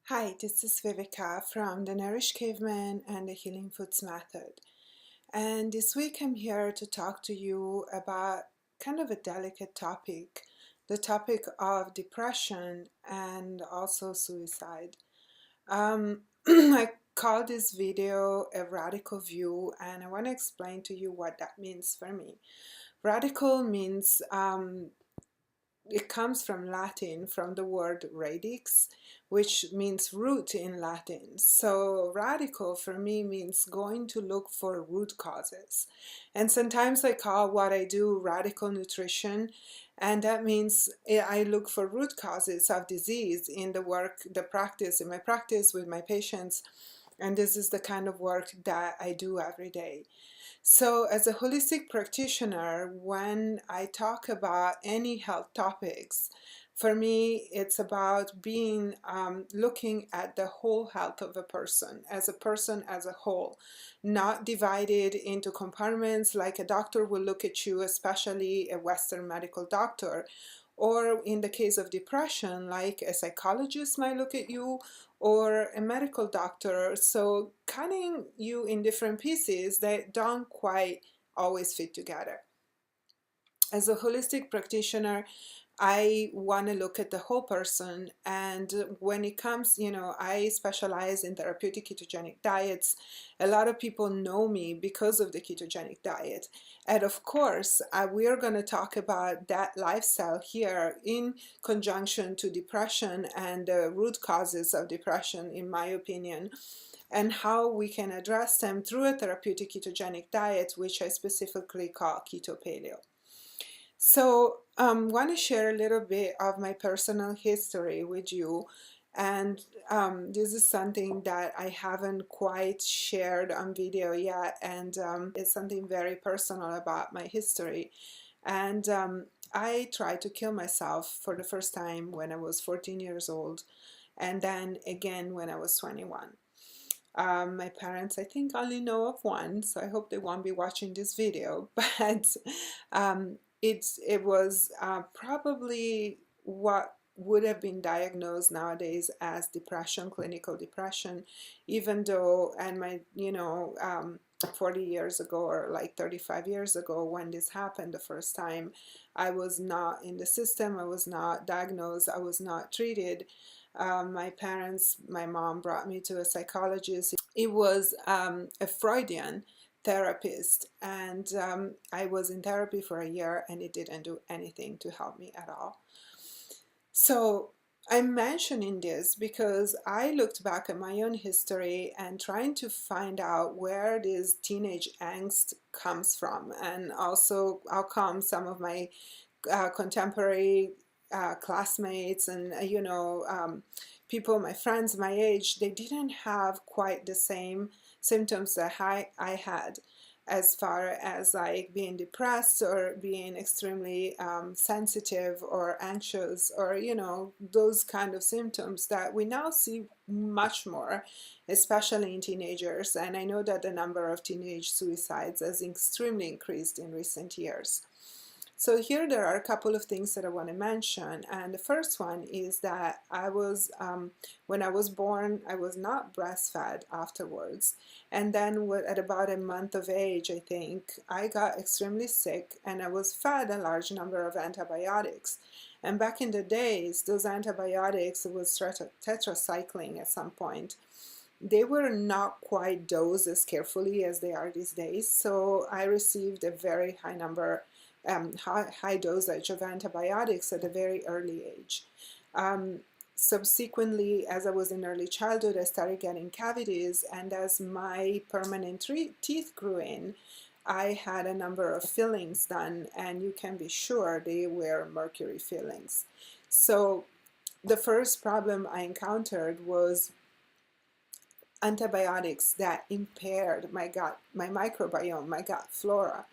Hi, this is Viveka from the Nourish Caveman and the Healing Foods Method. And this week I'm here to talk to you about kind of a delicate topic, the topic of depression and also suicide. I call this video a radical view, and I want to explain to you what that means for me. Radical means it comes from Latin, from the word radix, which means root in Latin. So radical for me means going to look for root causes. And sometimes I call what I do radical nutrition. And that means I look for root causes of disease in the work, the practice, in my practice with my patients. And this is the kind of work that I do every day. So, as a holistic practitioner, when I talk about any health topics, for me, it's about being looking at the whole health of a person as a whole, not divided into compartments like a doctor will look at you, especially a Western medical doctor, or in the case of depression, like a psychologist might look at you or a medical doctor. So cutting you in different pieces that don't quite always fit together. As a holistic practitioner, I want to look at the whole person. And when it comes, I specialize in therapeutic ketogenic diets. A lot of people know me because of the ketogenic diet. And of course, we are going to talk about that lifestyle here in conjunction to depression and the root causes of depression, in my opinion, and how we can address them through a therapeutic ketogenic diet, which I specifically call keto paleo. So I want to share a little bit of my personal history with you. And this is something that I haven't quite shared on video yet. And it's something very personal about my history. And I tried to kill myself for the first time when I was 14 years old. And then again when I was 21. My parents, I think, only know of one, so I hope they won't be watching this video. But it was probably what would have been diagnosed nowadays as depression, clinical depression, even though, and 40 years ago or like 35 years ago when this happened the first time, I was not in the system, I was not diagnosed, I was not treated. My mom brought me to a psychologist. It was a Freudian therapist, and I was in therapy for a year, and it didn't do anything to help me at all. So I'm mentioning this because I looked back at my own history and trying to find out where this teenage angst comes from, and also how come some of my contemporary classmates and people, my friends my age, they didn't have quite the same symptoms that I had, as far as like being depressed or being extremely sensitive or anxious, or those kind of symptoms that we now see much more, especially in teenagers. And I know that the number of teenage suicides has extremely increased in recent years. So here there are a couple of things that I want to mention, and the first one is that when I was born, I was not breastfed afterwards, and then at about a month of age, I think, I got extremely sick, and I was fed a large number of antibiotics. And back in the days, those antibiotics was tetracycline at some point. They were not quite dosed as carefully as they are these days, so I received a very high number high dosage of antibiotics at a very early age. Subsequently, as I was in early childhood, I started getting cavities, and as my permanent teeth grew in, I had a number of fillings done, and you can be sure they were mercury fillings. So the first problem I encountered was antibiotics that impaired my gut, my microbiome, my gut flora.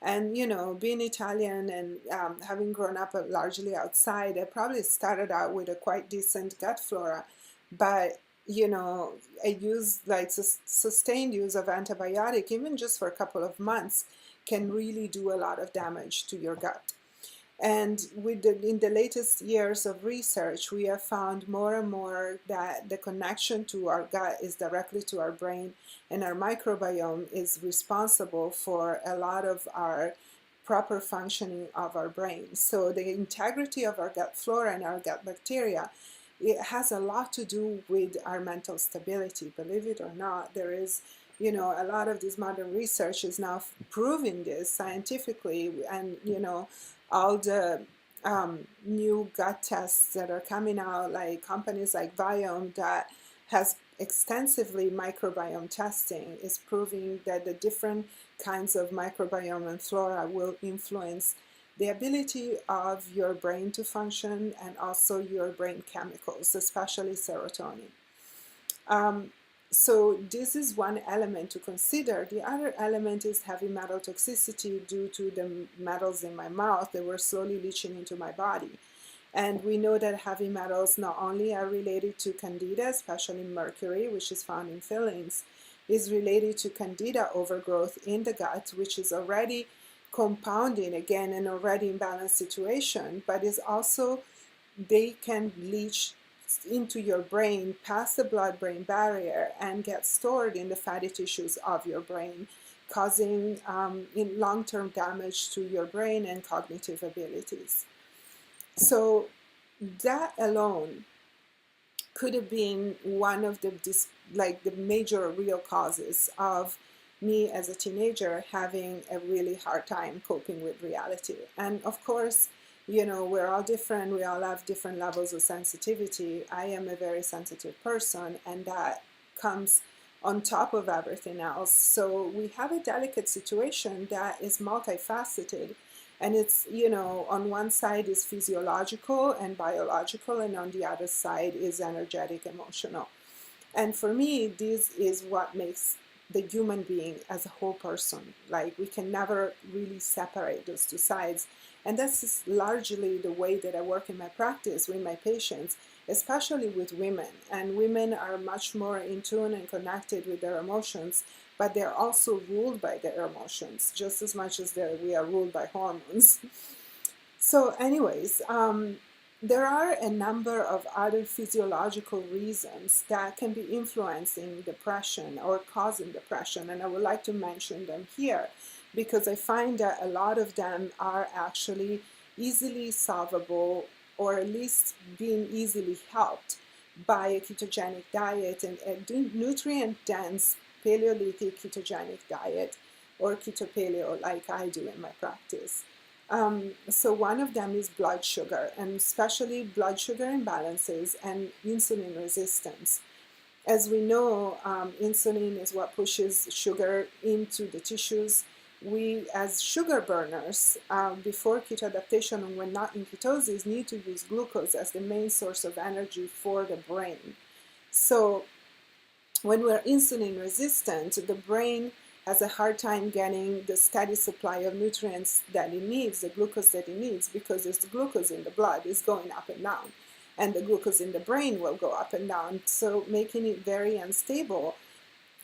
And being Italian and having grown up largely outside, I probably started out with a quite decent gut flora, but I used like sustained use of antibiotic, even just for a couple of months, can really do a lot of damage to your gut. And in the latest years of research, we have found more and more that the connection to our gut is directly to our brain, and our microbiome is responsible for a lot of our proper functioning of our brain. So the integrity of our gut flora and our gut bacteria, it has a lot to do with our mental stability. Believe it or not, there is, a lot of this modern research is now proving this scientifically, and all the new gut tests that are coming out, like companies like Biome that has extensively microbiome testing, is proving that the different kinds of microbiome and flora will influence the ability of your brain to function and also your brain chemicals, especially serotonin. Um, so this is one element to consider. The other element is heavy metal toxicity due to the metals in my mouth that were slowly leaching into my body. And we know that heavy metals not only are related to candida, especially mercury, which is found in fillings, is related to candida overgrowth in the gut, which is already compounding again an already imbalanced situation, but is also, they can leach into your brain past the blood-brain barrier and get stored in the fatty tissues of your brain, causing in long-term damage to your brain and cognitive abilities. So that alone could have been one of the the major real causes of me as a teenager having a really hard time coping with reality. And of course, we're all different. We all have different levels of sensitivity. I am a very sensitive person, and that comes on top of everything else. So we have a delicate situation that is multifaceted. And it's, on one side is physiological and biological, and on the other side is energetic, emotional. And for me, this is what makes the human being as a whole person. Like, we can never really separate those two sides. And that's largely the way that I work in my practice with my patients, especially with women. And women are much more in tune and connected with their emotions, but they're also ruled by their emotions just as much as we are ruled by hormones. So anyways, there are a number of other physiological reasons that can be influencing depression or causing depression, and I would like to mention them here because I find that a lot of them are actually easily solvable, or at least being easily helped by a ketogenic diet and a nutrient-dense Paleolithic ketogenic diet, or keto paleo like I do in my practice. So one of them is blood sugar, and especially blood sugar imbalances and insulin resistance. As we know, insulin is what pushes sugar into the tissues. We, as sugar burners, before keto adaptation and when not in ketosis, need to use glucose as the main source of energy for the brain. So when we're insulin resistant, the brain has a hard time getting the steady supply of nutrients that it needs, the glucose that it needs, because there's the glucose in the blood is going up and down, and the glucose in the brain will go up and down, so making it very unstable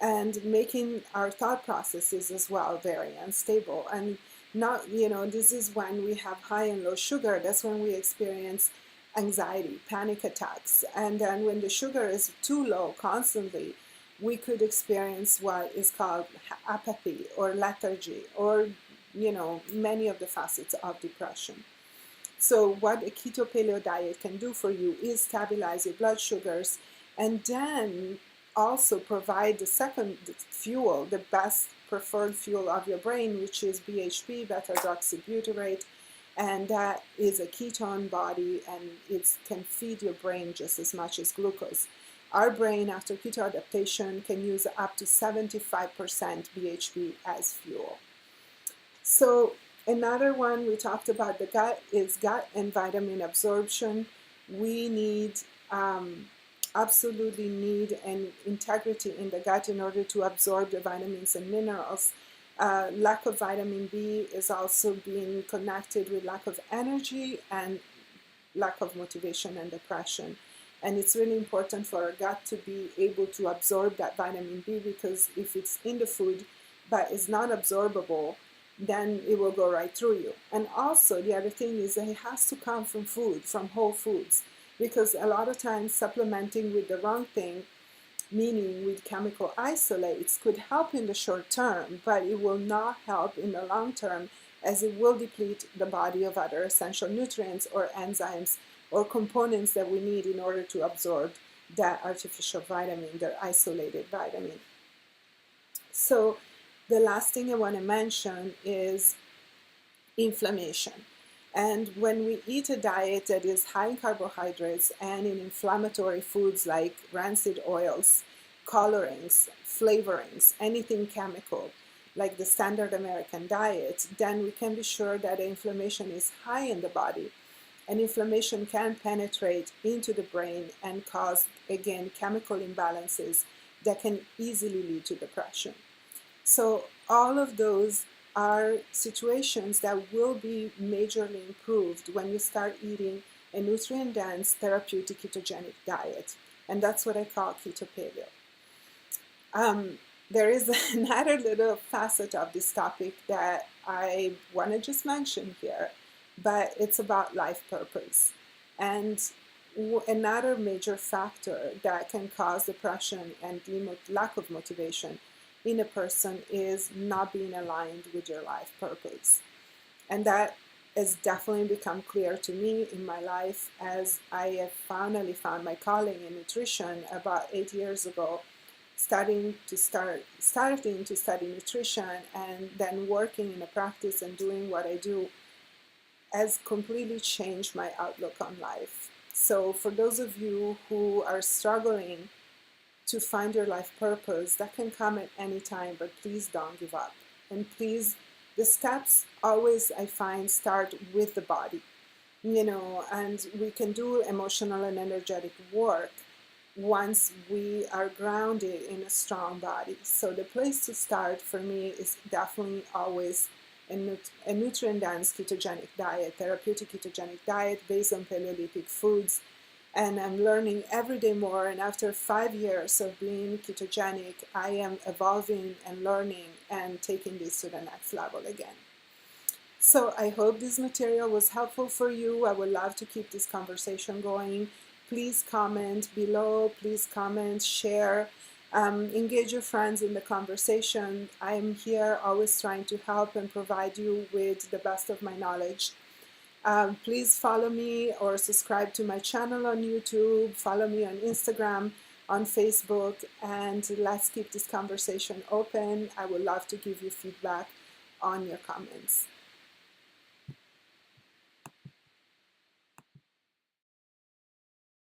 and making our thought processes as well very unstable. And not, this is when we have high and low sugar, that's when we experience anxiety, panic attacks. And then when the sugar is too low constantly, we could experience what is called apathy or lethargy, or many of the facets of depression. So what a keto paleo diet can do for you is stabilize your blood sugars, and then also provide the second fuel, the best preferred fuel of your brain, which is BHB, beta-hydroxybutyrate, and that is a ketone body, and it can feed your brain just as much as glucose. Our brain, after keto adaptation, can use up to 75% BHB as fuel. So another one we talked about the gut is gut and vitamin absorption. We need, absolutely need an integrity in the gut in order to absorb the vitamins and minerals. Lack of vitamin B is also being connected with lack of energy and lack of motivation and depression. And it's really important for our gut to be able to absorb that vitamin B, because if it's in the food but is not absorbable, then it will go right through you. And also the other thing is that it has to come from food, from whole foods, because a lot of times supplementing with the wrong thing, meaning with chemical isolates, could help in the short term, but it will not help in the long term, as it will deplete the body of other essential nutrients or enzymes or components that we need in order to absorb that artificial vitamin, the isolated vitamin. So the last thing I want to mention is inflammation. And when we eat a diet that is high in carbohydrates and in inflammatory foods like rancid oils, colorings, flavorings, anything chemical, like the standard American diet, then we can be sure that the inflammation is high in the body. And inflammation can penetrate into the brain and cause, again, chemical imbalances that can easily lead to depression. So all of those are situations that will be majorly improved when you start eating a nutrient-dense, therapeutic ketogenic diet. And that's what I call keto paleo. There is another little facet of this topic that I want to just mention here, but it's about life purpose. And another major factor that can cause depression and lack of motivation in a person is not being aligned with your life purpose. And that has definitely become clear to me in my life as I have finally found my calling in nutrition about 8 years ago, starting to study nutrition and then working in a practice and doing what I do has completely changed my outlook on life. So for those of you who are struggling to find your life purpose, that can come at any time, but please don't give up. And please, the steps always, I find, start with the body, and we can do emotional and energetic work once we are grounded in a strong body. So the place to start for me is definitely always a nutrient-dense ketogenic diet, therapeutic ketogenic diet based on Paleolithic foods. And I'm learning every day more. And after 5 years of being ketogenic, I am evolving and learning and taking this to the next level again. So I hope this material was helpful for you. I would love to keep this conversation going. Please comment below. Please comment, share, engage your friends in the conversation. I am here always trying to help and provide you with the best of my knowledge. Please follow me or subscribe to my channel on YouTube, follow me on Instagram, on Facebook, and let's keep this conversation open. I would love to give you feedback on your comments.